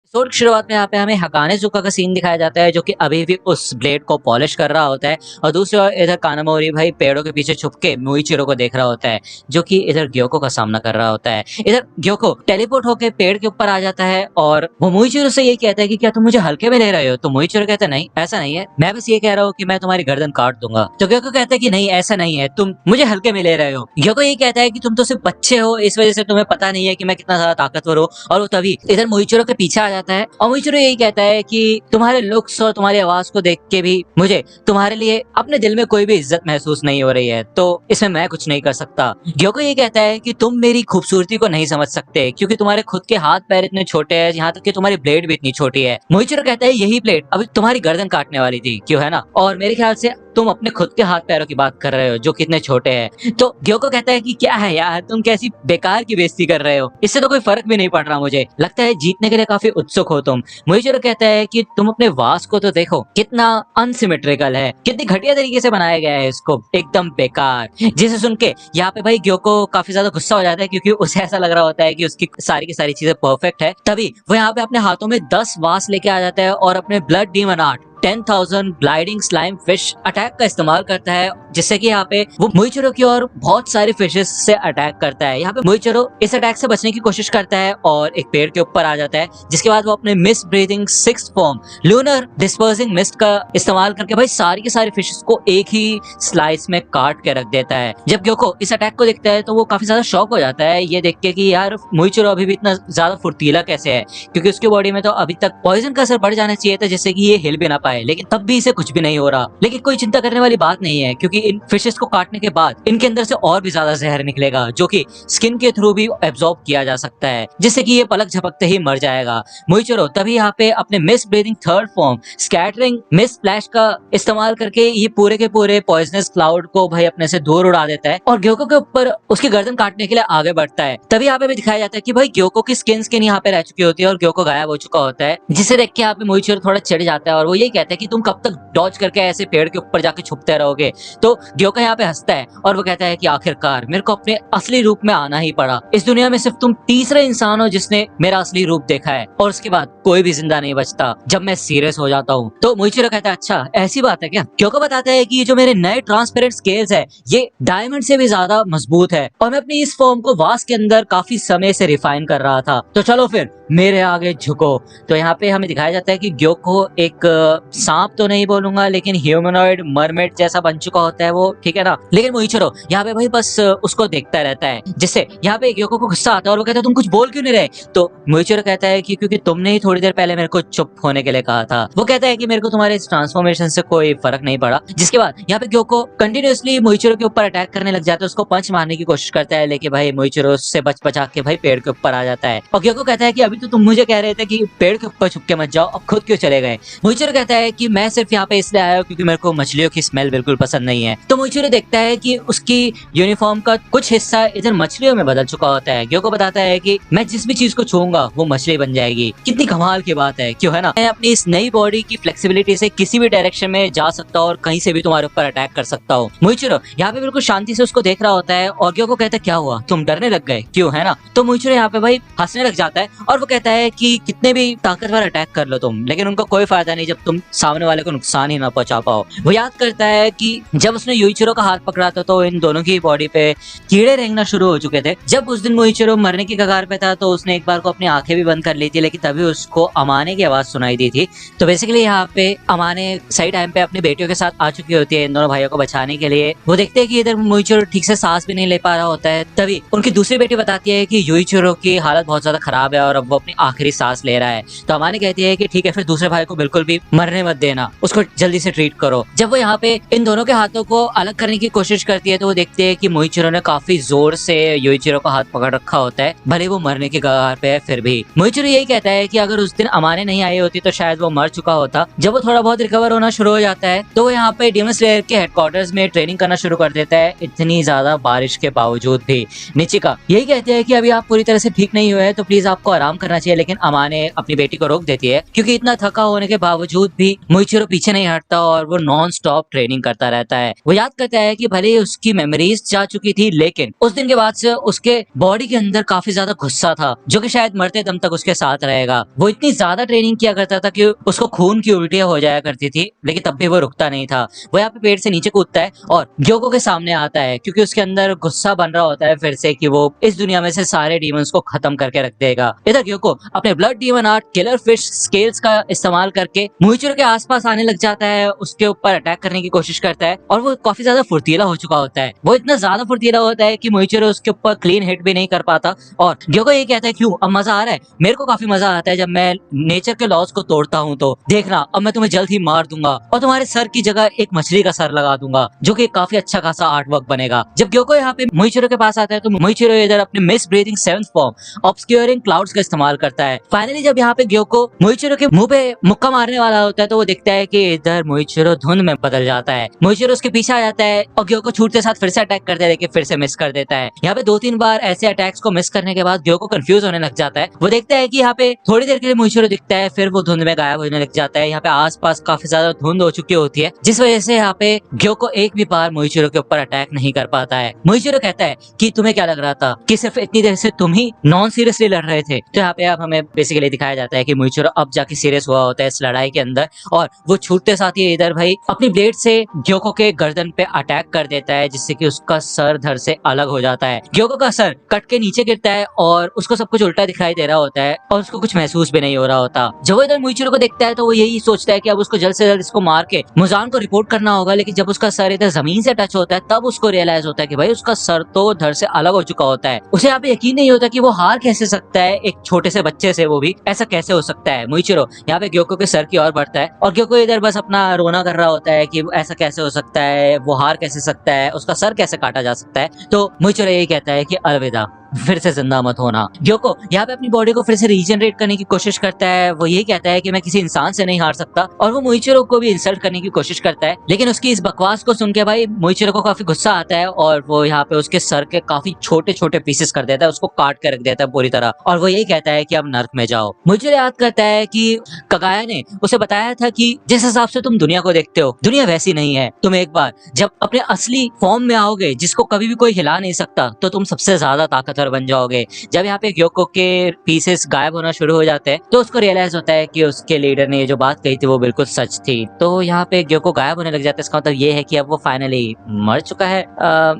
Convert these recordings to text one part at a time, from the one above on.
Episode की शुरुआत में यहाँ पे हमें हकाने जुका का सीन दिखाया जाता है, जो कि अभी भी उस ब्लेड को पॉलिश कर रहा होता है। और दूसरी ओर इधर कानामोरी भाई पेड़ों के पीछे छुप के मुइचिरो को देख रहा होता है, जो कि इधर ग्योको का सामना कर रहा होता है। इधर ग्योको टेलीपोर्ट होकर पेड़ के ऊपर आ जाता है और वो मुइचिरो से ये कहता है कि क्या तुम मुझे हल्के में ले रहे हो। तो मुइचिरो कहता है नहीं ऐसा नहीं है, मैं बस ये कह रहा हूँ कि मैं तुम्हारी गर्दन काट दूंगा। तो ग्योको कहता है कि नहीं ऐसा नहीं है, तुम मुझे हल्के में ले रहे हो। ग्योको ये कहता है कि तुम तो सिर्फ बच्चे हो, इस वजह से तुम्हें पता नहीं है कि मैं कितना ज्यादा ताकतवर हूँ। और वो तभी इधर मुइचिरो के पीछे आ जाता है और मुइचिरो यही कहता है कि तुम्हारे लुक्स और तुम्हारी आवाज को देख के भी मुझे तुम्हारे लिए अपने दिल में कोई भी इज्जत महसूस नहीं हो रही है, तो इसमें मैं कुछ नहीं कर सकता। ग्योको ये कहता है कि तुम मेरी खूबसूरती को नहीं समझ सकते क्योंकि तुम्हारे खुद के हाथ पैर इतने छोटे हैं, यहाँ तक कि तुम्हारी ब्लेड भी इतनी छोटी है। मुइचिरो कहता है यही ब्लेड अभी तुम्हारी गर्दन काटने वाली थी, क्यों है ना, और मेरे ख्याल से तुम अपने खुद के हाथ पैरों की बात कर रहे हो जो कितने छोटे हैं। तो ग्योको कहता है कि क्या है यार, तुम कैसी बेकार की बेइज्जती कर रहे हो, इससे तो कोई फर्क भी नहीं पड़ रहा, मुझे लगता है जीतने के लिए काफी उत्सुक हो तुम। मुइचिरो कहता है कि तुम अपने वास को तो देखो, कितना अनसिमेट्रिकल है, कितनी घटिया तरीके से बनाया गया है इसको, एकदम बेकार। जिसे सुन के यहाँ पे भाई ग्योको काफी ज्यादा गुस्सा हो जाता है क्योंकि उसे ऐसा लग रहा होता है कि उसकी सारी की सारी चीजें परफेक्ट है। तभी वो यहाँ पे अपने हाथों में 10 वास लेके आ जाता है और अपने blood demon art 10,000 blinding slime fish attack का इस्तेमाल करता है, जिससे कि यहाँ पे वो मुइचिरो की और बहुत सारे फिशेस से अटैक करता है। यहाँ पे मुइचिरो इस अटैक से बचने की कोशिश करता है और एक पेड़ के ऊपर आ जाता है, जिसके बाद वो अपने mist breathing 6th form lunar dispersing mist का इस्तेमाल करके भाई सारी के सारे फिशेस को एक ही स्लाइस में काट के रख देता है। जब ग्योको इस अटैक को देखता है तो वो काफी ज्यादा शॉक हो जाता है ये देख के कि यार मुइचिरो अभी भी इतना ज्यादा फुर्तीला कैसे है, क्योंकि उसकी बॉडी में तो अभी तक पॉइजन का असर बढ़ जाना चाहिए था जिससे कि ये हिल भी ना पाए, लेकिन तब भी इसे कुछ भी नहीं हो रहा। लेकिन कोई चिंता करने वाली बात नहीं है क्योंकि इन फिशेस को काटने के बाद इनके अंदर से और भी ज्यादा जहर निकलेगा जो कि स्किन के थ्रू भी एब्जॉर्ब किया जा सकता है, जिससे कि ये पलक झपकते ही मर जाएगा। मुइचिरो तभी यहाँ पे अपने mist breathing 3rd form scattering mist splash का इस्तेमाल करके ये पूरे के पूरे पॉइजनस क्लाउड को भाई अपने से दूर उड़ा देता है और ग्योको के ऊपर उसकी गर्दन काटने के लिए आगे बढ़ता है। तभी यहाँ पे भी दिखाया जाता है कि भाई ग्योको की स्किन यहाँ पे रह चुकी होती है और ग्योको गायब हो चुका होता है, जिसे देख के यहाँ पे मुइचिरो थोड़ा चिढ़ जाता है और वो यही कहता है कि तुम कब तक डॉज करके ऐसे पेड़ के ऊपर जाके छुपते रहोगे। तो ग्योको यहाँ पे हंसता है और वो कहता है कि आखिरकार मेरे को अपने असली रूप में आना ही पड़ा। इस दुनिया में सिर्फ तुम तीसरे इंसान हो जिसने मेरा असली रूप देखा है और उसके बाद कोई भी जिंदा नहीं बचता जब मैं सीरियस हो जाता हूँ। तो मुइचिरो कहता है अच्छा ऐसी बात है क्या। ग्योको बताता है कि ये जो मेरे नए ट्रांसपेरेंट स्केल्स है ये डायमंड से भी ज्यादा मजबूत है और मैं अपनी इस फॉर्म को वास के अंदर काफी समय से रिफाइन कर रहा था, तो चलो फिर मेरे आगे झुको। तो यहाँ पे हमें दिखाया जाता है कि ग्योको एक सांप तो नहीं बोलूंगा लेकिन ह्यूमनॉइड मरमेड जैसा बन चुका होता है वो, ठीक है ना। लेकिन मुइचिरो यहाँ पे भाई बस उसको देखता रहता है, जिससे यहाँ पे ग्योको को गुस्सा आता है और वो कहता है तुम कुछ बोल क्यों नहीं रहे। तो मुइचिरो कहता है कि क्योंकि तुमने ही थोड़ी देर पहले मेरे को चुप होने के लिए कहा था। वो कहता है कि मेरे को तुम्हारे इस ट्रांसफॉर्मेशन से कोई फर्क नहीं पड़ा। जिसके बाद यहाँ पे ग्योको कंटिन्यूअसली मुइचिरो के ऊपर अटैक करने लग जाता है, उसको पंच मारने की कोशिश करता है, लेकिन भाई मुइचिरो उससे बच बचा के भाई पेड़ के ऊपर आ जाता है। और ग्योको कहता है कि अभी तो तुम मुझे कह रहे थे कि पेड़ के ऊपर छुप के मत जाओ, अब खुद क्यों चले गए। मुइचिरो कहता है कि मैं सिर्फ यहाँ पे इसलिए आया हूँ क्योंकि मेरे को मछलियों की स्मेल बिल्कुल पसंद नहीं है। तो मुइचिरो देखता है कि उसकी यूनिफॉर्म का कुछ हिस्सा इधर मछलियों में बदल चुका होता है। ग्योको बताता है कि मैं जिस भी चीज को छूऊंगा वो मछली बन जाएगी। कितनी कमाल की बात है, क्यों है ना। मैं अपनी इस नई बॉडी की फ्लेक्सिबिलिटी से किसी भी डायरेक्शन में जा सकता हूँ और कहीं से भी तुम्हारे ऊपर अटैक कर सकता हूँ। मुइचिरो यहाँ पे बिल्कुल शांति से उसको देख रहा होता है और ग्योको कहता है क्या हुआ, तुम डरने लग गए, क्यों है ना। तो मुइचिरो यहाँ पे भाई हंसने लग जाता है और वो कहता है कि कितने भी ताकतवर अटैक कर लो तुम, लेकिन उनका कोई फायदा नहीं जब तुम सामने वाले को नुकसान ही ना पहुंचा पाओ। वो याद करता है कि जब उसने युइचिरो का हाथ पकड़ा था तो इन दोनों की बॉडी पे कीड़े रेंगना शुरू हो चुके थे। जब उस दिन मुइचिरो मरने की कगार पे था तो उसने एक बार को अपनी आंखें भी बंद कर ली थी, लेकिन तभी उसको अमाने की आवाज सुनाई दी थी। तो बेसिकली यहाँ पे अमाने सही टाइम पे अपनी बेटियों के साथ आ चुकी होती है इन दोनों भाइयों को बचाने के लिए। वो देखते हैं कि इधर मुइचिरो ठीक से सांस भी नहीं ले पा रहा होता है। तभी उनकी दूसरी बेटी बताती है कि युइचिरो की हालत बहुत ज्यादा खराब है और अब वो अपनी आखिरी सांस ले रहा है। तो अमाने कहती है कि ठीक है फिर दूसरे भाई को बिल्कुल भी मरने मत देना, उसको जल्दी से ट्रीट करो। जब वो यहाँ पे इन दोनों के हाथों को अलग करने की कोशिश करती है तो वो देखते हैं कि मुइचिरो ने काफी जोर से युइचिरो का हाथ पकड़ रखा होता है, भले वो मरने की कगार पे है फिर भी। मुइचिरो यही कहता है कि अगर उस दिन अमाने नहीं आई होती तो शायद वो मर चुका होता। जब वो थोड़ा बहुत रिकवर होना शुरू हो जाता है तो वो यहाँ पे डीमन स्लेयर के हेडक्वार्टर्स में ट्रेनिंग करना शुरू कर देता है, इतनी ज्यादा बारिश के बावजूद भी। निचिका यही कहती है कि अभी आप पूरी तरह से ठीक नहीं हुए तो प्लीज आपको आराम करना चाहिए, लेकिन अमाने अपनी बेटी को रोक देती है क्योंकि इतना थका होने के बावजूद भी भी मोइचिरो पीछे नहीं हटता और वो नॉन स्टॉप ट्रेनिंग करता रहता है। वो याद करता है कि भले ही उसकी मेमोरीज जा चुकी थी, लेकिन उस दिन के बाद से उसके बॉडी के अंदर काफी ज्यादा गुस्सा था जो कि शायद मरते दम तक उसके साथ रहेगा। वो इतनी ज्यादा ट्रेनिंग किया करता था कि उसको खून की उल्टियां हो जाया करती थी, लेकिन तब भी वो रुकता नहीं था। वो यहाँ पे पेड़ से नीचे कूदता है और ग्योको के सामने आता है क्योंकि उसके अंदर गुस्सा बन रहा होता है फिर से कि वो इस दुनिया में से सारे डीमंस को खत्म करके रख देगा। इधर ग्योको अपने blood demon art killer fish scales का इस्तेमाल करके मोइचिरो के आसपास आने लग जाता है, उसके ऊपर अटैक करने की कोशिश करता है और वो काफी ज्यादा फुर्तीला हो चुका होता है। वो इतना ज्यादा फुर्तीला होता है कि मोइचिरो उसके ऊपर क्लीन हिट भी नहीं कर पाता और ग्योको ये कहता है क्यों अब मजा आ रहा है? मेरे को काफी मजा आता है जब मैं नेचर के लॉज को तोड़ता हूँ, तो देखना अब मैं तुम्हें जल्द ही मार दूंगा और तुम्हारे सर की जगह एक मछली का सर लगा दूंगा, जो कि काफी अच्छा खासा आर्ट वर्क बनेगा। जब ग्योको यहाँ पे मोइचिरो के पास आता है तो मोइचिरो इधर अपने mist breathing seventh form obscuring clouds का इस्तेमाल करता है। फाइनली जब यहाँ पे ग्योको मोइचिरो के मुंह पे मुक्का मारने वाला होता है तो वो दिखता है कि इधर मोइचिरो धुंध में बदल जाता है। मोइचिरो उसके पीछे आ जाता है और ग्योको छूटते साथ फिर से अटैक करते है, लेकिन फिर से मिस कर देता है। यहाँ पे 2-3 बार ऐसे अटैक्स को मिस करने के बाद ग्योको कंफ्यूज होने लग जाता है। वो देखता है कि यहाँ पे थोड़ी देर के लिए मोइचिरो दिखता है, फिर वो धुंध में गायब होने लग जाता है। यहाँ पे आसपास काफी ज्यादा धुंध हो चुकी होती है, जिस वजह से यहाँ पे ग्योको एक भी बार मोइचिरो के ऊपर अटैक नहीं कर पाता है। मोइचिरो कहता है कि तुम्हें क्या लग रहा था कि सिर्फ इतनी देर से तुम ही नॉन सीरियसली लड़ रहे थे? तो यहाँ पे अब हमें बेसिकली दिखाया जाता है कि मोइचिरो अब जाके सीरियस हुआ होता है इस लड़ाई के अंदर और वो छूटते साथ ही इधर भाई अपनी ब्लेड से ग्योको के गर्दन पे अटैक कर देता है, जिससे कि उसका सर धड़ से अलग हो जाता है। ग्योको का सर कट के नीचे गिरता है और उसको सब कुछ उल्टा दिखाई दे रहा होता है और उसको कुछ महसूस भी नहीं हो रहा होता। जब वो इधर मोइचिरो को देखता है तो वो यही सोचता है कि अब उसको जल्द से जल्द इसको मार के मुजान को रिपोर्ट करना होगा, लेकिन जब उसका सर इधर जमीन से टच होता है तब उसको रियलाइज होता है कि भाई उसका सर तो धड़ से अलग हो चुका होता है। उसे यहाँ पे यकीन नहीं होता कि वो हार कैसे सकता है एक छोटे से बच्चे से, वो भी ऐसा कैसे हो सकता है। मोइचिरो यहाँ पे ग्योको के सर की ओर बढ़ता है और ग्योको इधर बस अपना रोना कर रहा होता है कि ऐसा कैसे हो सकता है, वो हार कैसे सकता है, उसका सर कैसे काटा जा सकता है। तो मोइचिरो यही कहता है कि अलविदा, फिर से जिंदा मत होना। ग्योको यहाँ पे अपनी बॉडी को फिर से रीजनरेट करने की कोशिश करता है। वो यही कहता है कि मैं किसी इंसान से नहीं हार सकता और वो मोइचिरो को भी इंसल्ट करने की कोशिश करता है, लेकिन उसकी इस बकवास को सुन के भाई मोइचिरो को काफी गुस्सा आता है और वो यहाँ पे उसके सर के काफी छोटे छोटे पीसेस कर देता है, उसको काट कर रख देता है पूरी तरह और वो यही कहता है कि अब नर्क में जाओ। मोइचिरो याद करता है कि कगाया ने उसे बताया था कि जिस हिसाब से तुम दुनिया को देखते हो दुनिया वैसी नहीं है। तुम एक बार जब अपने असली फॉर्म में आओगे जिसको कभी भी कोई हिला नहीं सकता तो तुम सबसे ज्यादा ताकतवर बन जाओगे। जब यहाँ पे ग्योको के पीसेस गायब होना शुरू हो जाते हैं तो उसको रियलाइज होता है कि उसके लीडर ने ये जो बात कही थी वो बिल्कुल सच थी। तो यहाँ पे ग्योको गायब होने लग जाता है। इसका मतलब ये है कि अब वो फाइनली मर चुका है।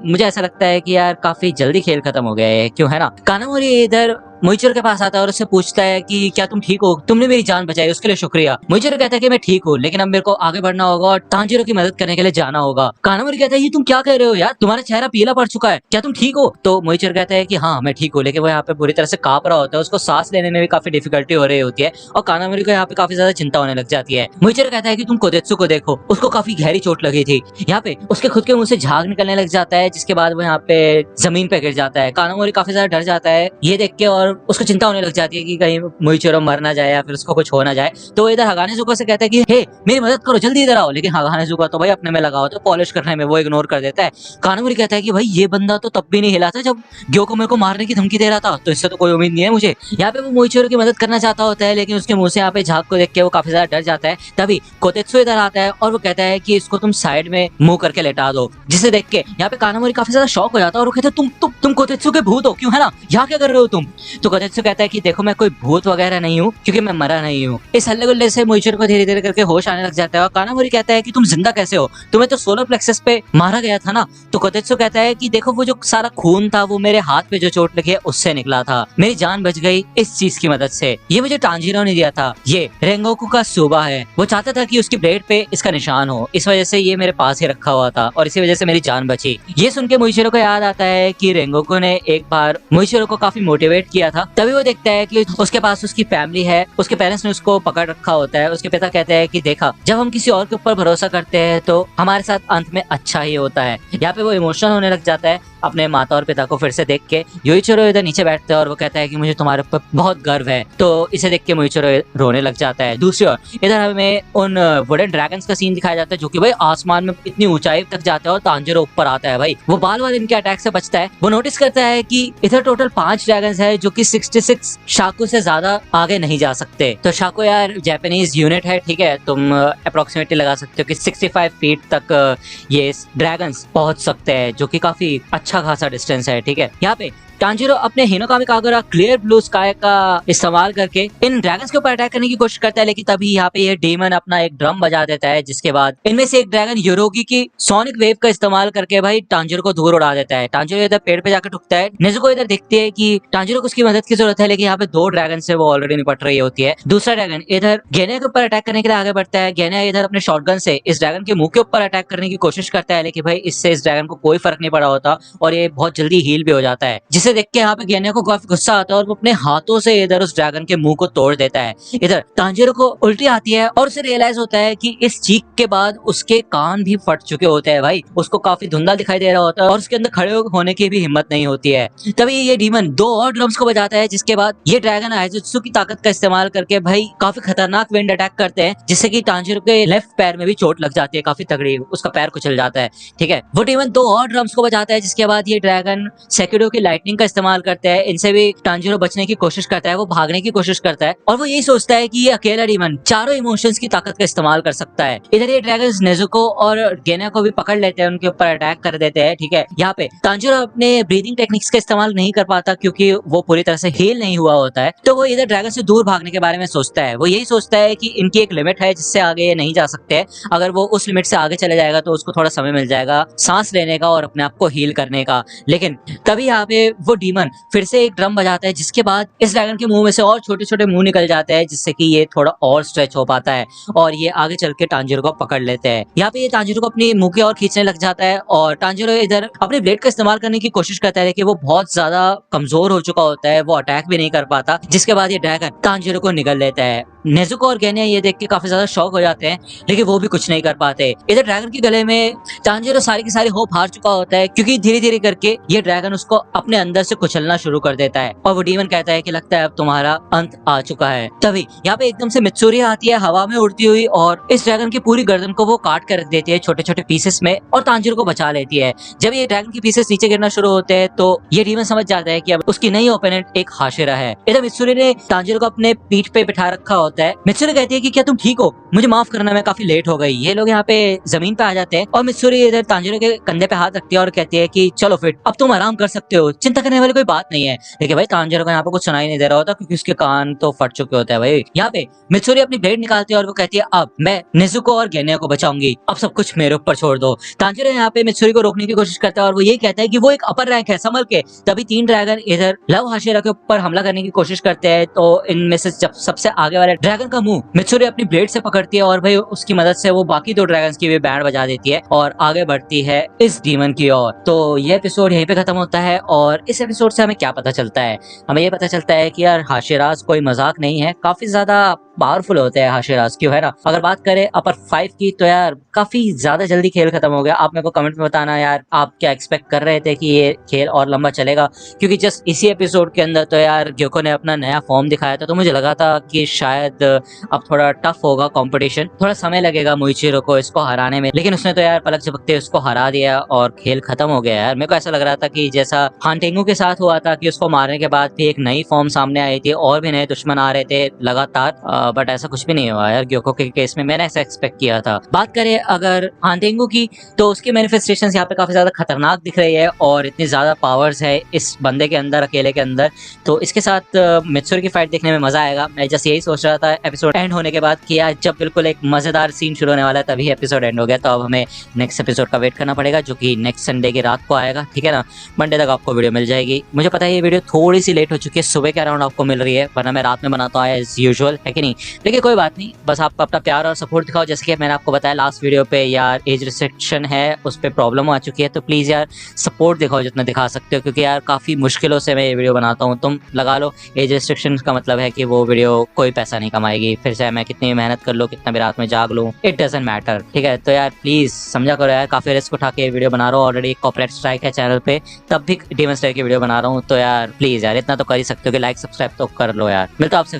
मुझे ऐसा लगता है कि यार काफी जल्दी खेल खत्म हो गया है, क्यों है ना। कानामोरी इधर मोइचिरो के पास आता है और उससे पूछता है कि क्या तुम ठीक हो, तुमने मेरी जान बचाई उसके लिए शुक्रिया। मोइचिरो कहता है कि मैं ठीक हूँ, लेकिन अब मेरे को आगे बढ़ना होगा और तांजीरो की मदद करने के लिए जाना होगा। कानामोरी कहता है ये तुम क्या कह रहे हो यार, तुम्हारा चेहरा पीला पड़ चुका है, क्या तुम ठीक हो? तो मोइचिरो कहता है कि हाँ मैं ठीक हूँ, लेकिन वो यहाँ पे पूरी तरह से कांप रहा होता है, उसको सांस लेने में भी काफी डिफिकल्टी हो रही होती है और कानामोरी को यहाँ पे काफी ज्यादा चिंता होने लग जाती है। मोइचिरो कहता है कि तुम कोदेत्सु को देखो, उसको काफी गहरी चोट लगी थी। यहाँ पे उसके खुद के मुंह से झाग निकलने लग जाता है, जिसके बाद वो यहाँ पे जमीन पे गिर जाता है। कानामोरी काफी ज्यादा डर जाता है ये देख के और उसको चिंता होने लग जाती है कि कहीं मोइचिरो मर ना जाए या फिर उसको कुछ हो ना जाए। तो वो इधर हगानेजुका से कहता है कि हे मेरी मदद करो, जल्दी इधर आओ, लेकिन हगानेजुका तो भाई अपने में लगा होता है पॉलिश करने में, वो इग्नोर कर देता है। कानामोरी कहता है कि भाई ये बंदा तो तब भी नहीं हिला था जब ग्योको मेरे को मारने की धमकी दे रहा था, तो इससे तो कोई उम्मीद नहीं है मुझे। यहाँ पे वो मोइचिरो की मदद करना चाहता होता है, लेकिन उसके मुंह से यहाँ पे झाग को देख के वो काफी ज्यादा डर जाता है। तभी कोतेत्सु इधर आता है और वो कहता है कि इसको तुम साइड में मुंह करके लेटा दो, जिसे देख के यहाँ पे कानामोरी काफी ज्यादा शॉक हो जाता है और वो कहता है तुम कोतेत्सु के भूत हो, क्यों है ना, यहाँ क्या कर रहे हो तुम? तो कोतेत्सु कहता है कि देखो मैं कोई भूत वगैरह नहीं हूँ, क्योंकि मैं मरा नहीं हूँ। इस हल्ले गुल्ले से मोइचिरो को धीरे धीरे करके होश आने लग जाता है और कानामोरी कहता है कि तुम जिंदा कैसे हो, तुम्हें तो सोलर प्लेक्सस पे मारा गया था ना। तो कोतेत्सु कहता है कि देखो वो जो सारा खून था वो मेरे हाथ पे जो चोट लगी है उससे निकला था, मेरी जान बच गई इस चीज की मदद से। ये मुझे तांजीरो ने दिया था, ये रेंगोकू का सूबा है, वो चाहता था कि उसकी ब्लेड पे इसका निशान हो, इस वजह से ये मेरे पास ही रखा हुआ था और इसी वजह से मेरी जान बची। ये सुन के मोइचिरो को याद आता है कि रेंगोकू ने एक बार मोइचिरो को काफी मोटिवेट किया था। तभी वो देखता है कि उसके पास उसकी फैमिली है, उसके पेरेंट्स ने उसको पकड़ रखा होता है। उसके पिता कहते हैं कि देखा जब हम किसी और के ऊपर भरोसा करते हैं तो हमारे साथ अंत में अच्छा ही होता है। यहाँ पे वो इमोशनल होने लग जाता है अपने माता और पिता को फिर से देख के युइचिरो इधर नीचे बैठता है और वो कहता है कि मुझे तुम्हारे ऊपर बहुत गर्व है। तो इसे देख के मुइचिरो रोने लग जाता है। दूसरी ओर इधर हमें उन वुडन ड्रैगन्स का सीन दिखाया जाता है जो कि भाई आसमान में इतनी ऊंचाई तक जाता है और तांजिरो ऊपर आता है। भाई वो बाल वाले इनके अटैक से बचता है। वो नोटिस करता है कि इधर टोटल 5 ड्रैगन्स है जो कि 66 शाकू से ज्यादा आगे नहीं जा सकते। तो शाकू यार जापानीज यूनिट है, ठीक है, तुम अप्रोक्सीमेटली लगा सकते हो कि 65 फीट तक ये ड्रैगन्स पहुंच सकते हैं, जो कि काफी अच्छा खासा डिस्टेंस है। ठीक है, यहाँ पे तांजिरो अपने Hinokami Kagura clear blue sky का इस्तेमाल करके इन ड्रैगन्स के ऊपर अटैक करने की कोशिश करता है, लेकिन तभी यहाँ पे ये डीमन अपना एक ड्रम बजा देता है, जिसके बाद इनमें से एक ड्रैगन योरोगी की सोनिक वेव का इस्तेमाल करके भाई तांजिरो को दूर उड़ा देता है। तांजिरो इधर पेड़ पे जाकर ठुकता है। नेजुको इधर देखती है कि तांजिरो को उसकी मदद की जरूरत है, लेकिन यहाँ पे 2 ड्रैगन से वो ऑलरेडी निपट रही होती है। दूसरा ड्रैगन इधर गेनिया के ऊपर अटैक करने के लिए आगे बढ़ता है। गेनिया इधर अपने शॉटगन से इस ड्रैगन के मुंह के ऊपर अटैक करने की कोशिश करता है, लेकिन भाई इससे इस ड्रैगन को कोई फर्क नहीं पड़ा होता और ये बहुत जल्दी हील भी हो जाता है, जिसे देख के यहाँ पे गेनिया को काफी गुस्सा आता है और वो अपने हाथों से इधर उस ड्रैगन के मुंह को तोड़ देता है। इधर तांजिरो को उल्टी आती है और उसे रियलाइज होता है कि इस चीख के बाद उसके कान भी फट चुके होते हैं। भाई उसको काफी धुंधला दिखाई दे रहा होता है और उसके अंदर खड़े होने की भी हिम्मत नहीं होती है। तभी ये डीमन 2 और ड्रम्स को बजाता है, जिसके बाद ये ड्रैगन आइजुत्सु की ताकत का इस्तेमाल करके भाई काफी खतरनाक विंड अटैक करते हैं, जिससे कि तांजिरो के लेफ्ट पैर में भी चोट लग जाती है, काफी तगड़ी, उसका पैर कुचल जाता है। ठीक है, वो डीमन 2 और ड्रम्स को बजाता है, जिसके बाद ये ड्रैगन सेकिडो की लाइटनिंग का इस्तेमाल करते हैं। इनसे भी तांजिरो बचने की कोशिश करता है, वो भागने की कोशिश करता है और वो यही सोचता है कि ये अकेला डीमन चारों इमोशंस की ताकत का इस्तेमाल कर सकता है। इधर ये ड्रैगन्स नेजुको और गेनिया को भी पकड़ लेते हैं, उनके ऊपर अटैक कर देते हैं। ठीक है, यहाँ पे तांजिरो अपने ब्रीदिंग टेक्निक्स का इस्तेमाल नहीं कर पाता क्योंकि वो पूरी तरह से हील नहीं हुआ होता है। तो वो इधर ड्रैगन से दूर भागने के बारे में सोचता है। वो यही सोचता है कि इनकी एक लिमिट है जिससे आगे ये नहीं जा सकते। अगर वो उस लिमिट से आगे चले जाएगा तो उसको थोड़ा समय मिल जाएगा सांस लेने का और अपने आप को हील करने का। लेकिन तभी यहाँ पे वो डीमन फिर से एक ड्रम बजाता है, जिसके बाद इस ड्रैगन के मुंह में से और छोटे छोटे मुंह निकल जाते हैं, जिससे कि ये थोड़ा और स्ट्रेच हो पाता है और ये आगे चल के तांजिरो को पकड़ लेते हैं। यहाँ पे ये तांजिरो को अपनी मुंह की ओर खींचने लग जाता है और तांजिरो इधर अपने ब्लेड का इस्तेमाल करने की कोशिश करता है, लेकिन वो बहुत ज्यादा कमजोर हो चुका होता है, वो अटैक भी नहीं कर पाता, जिसके बाद ये ड्रैगन तांजिरो को निगल लेता है। नेजुको और गेनिया ये देख के काफी ज्यादा शॉक हो जाते हैं, लेकिन वो भी कुछ नहीं कर पाते। इधर ड्रैगन के गले में तांजिरो सारी की सारी होप हार चुका होता है, क्योंकि धीरे धीरे करके ये ड्रैगन उसको अपने अंदर से कुचलना शुरू कर देता है और वो डीमन कहता है कि लगता है अब तुम्हारा अंत आ चुका है। तभी यहाँ पे एकदम से मित्सुरी आती है हवा में उड़ती हुई और इस ड्रैगन की पूरी गर्दन को वो काट कर रख देती है छोटे छोटे पीसेस में और तांजिरो को बचा लेती है। जब ये ड्रैगन के पीसेस नीचे गिरना शुरू होते हैं तो ये डीमन समझ जाता है कि अब उसकी नई ओपोनेंट एक हाशिरा है। इधर मित्सुरी ने तांजिरो को अपने पीठ पे बिठा रखा होता है। मित्सुरी कहती है कि क्या तुम ठीक हो, मुझे माफ करना, मैं काफी लेट हो गई। ये लोग यहाँ पे जमीन पे आ जाते हैं और मित्सुरी इधर तांजिरो के कंधे पे हाथ रखती है और कहती है कि चलो फिर अब तुम आराम कर सकते हो, चिंता करने वाली कोई बात नहीं है। लेकिन भाई तांजिरो को यहाँ पे कुछ सुनाई नहीं दे रहा होता क्योंकि उसके कान तो फट चुके होते हैं। भाई यहाँ पे मित्सुरी अपनी ब्लेड निकालती है और वो कहती है अब मैं नेजुको और गेनिया को बचाऊंगी, अब सब कुछ मेरे ऊपर छोड़ दो। तांजिरो यहाँ पे मित्सुरी को रोकने की कोशिश करता है और वो यही कहता है कि वो एक अपर रैंक है, संभल के। तभी 3 ड्रैगन इधर लव हाशिरा के ऊपर हमला करने की कोशिश करते हैं, तो इनमें से जब सबसे आगे वाले ड्रैगन का मुंह मित्सुरी अपनी ब्लेड से पकड़ती है और भाई उसकी मदद से वो बाकी 2 ड्रैगन्स की भी बैंड बजा देती है और आगे बढ़ती है इस डीमन की ओर। तो ये एपिसोड यहीं पे खत्म होता है और इस एपिसोड से हमें क्या पता चलता है? हमें ये पता चलता है कि यार हाशिराज कोई मजाक नहीं है, काफी ज्यादा पावरफुल होते हैं हाशिराज, क्यों है ना। अगर बात करें अपर 5 की तो यार काफी ज्यादा जल्दी खेल खत्म हो गया। आप मेरे को कमेंट में बताना यार आप क्या एक्सपेक्ट कर रहे थे कि ये खेल और लंबा चलेगा, क्योंकि जस्ट इसी एपिसोड के अंदर तो यार ग्योको ने अपना नया फॉर्म दिखाया था, तो मुझे लगा था कि शायद अब थोड़ा टफ होगा कंपटीशन, थोड़ा समय लगेगा मुइचिरो को इसको हराने में, लेकिन उसने तो यार पलक झपकते उसको हरा दिया और खेल खत्म हो गया। यार मेरे को ऐसा लग रहा था कि जैसा हांटेंगू के साथ हुआ था कि उसको मारने के बाद भी एक नई फॉर्म सामने आई थी और भी नए दुश्मन आ रहे थे लगातार, बट ऐसा कुछ भी नहीं हुआ यार ग्योको के केस में, मैंने ऐसा एक्सपेक्ट किया था। बात करें अगर हांटेंगू की तो उसकी मैनिफेस्टेशंस यहाँ पे काफी ज्यादा खतरनाक दिख रही है और इतनी ज्यादा पावर्स है इस बंदे के अंदर, अकेले के अंदर, तो इसके साथ मित्सुरी की फाइट देखने में मजा आएगा। मैं जस्ट यही सोच रहा था एपिसोड एंड होने के बाद कि यार जब बिल्कुल एक मजेदार सीन शुरू होने वाला है तभी एपिसोड एंड हो गया, तो अब हमें नेक्स्ट एपिसोड का वेट करना पड़ेगा जो कि नेक्स्ट संडे की रात को आएगा, ठीक है ना। मंडे तक आपको वीडियो मिल जाएगी। मुझे पता है ये वीडियो थोड़ी सी लेट हो चुकी है, सुबह के अराउंड आपको मिल रही है, वरना मैं रात में बनाता हूँ एज यूजुअल, है कि नहीं। लेकिन कोई बात नहीं, बस आप अपना प्यार और सपोर्ट दिखाओ। जैसे कि मैंने आपको बताया लास्ट वीडियो पे यार, एज रिस्ट्रिक्शन है, उस पर प्रॉब्लम आ चुकी है, तो प्लीज़ यार सपोर्ट दिखाओ जितना दिखा सकते हो, क्योंकि यार काफ़ी मुश्किलों से मैं ये वीडियो बनाता हूँ। तुम लगा लो एज रिस्ट्रिक्शन का मतलब है कि वो वीडियो कोई पैसा नहीं कमाएगी, फिर से मैं कितनी मेहनत कर लूँ, कितना भी रात में जाग लूँ, इट डजंट मैटर, ठीक है। तो यार प्लीज़ समझा करो यार, काफ़ी रिस्क उठा के वीडियो बना रहा हूँ, ऑलरेडी कॉपीराइट स्ट्राइक है चैनल पे, तब भी डीमन स्लेयर की वीडियो बना रहा हूँ। तो यार प्लीज़ यार इतना तो कर ही सकते हो कि लाइक सब्सक्राइब तो कर लो यार। मिलता हूं आपसे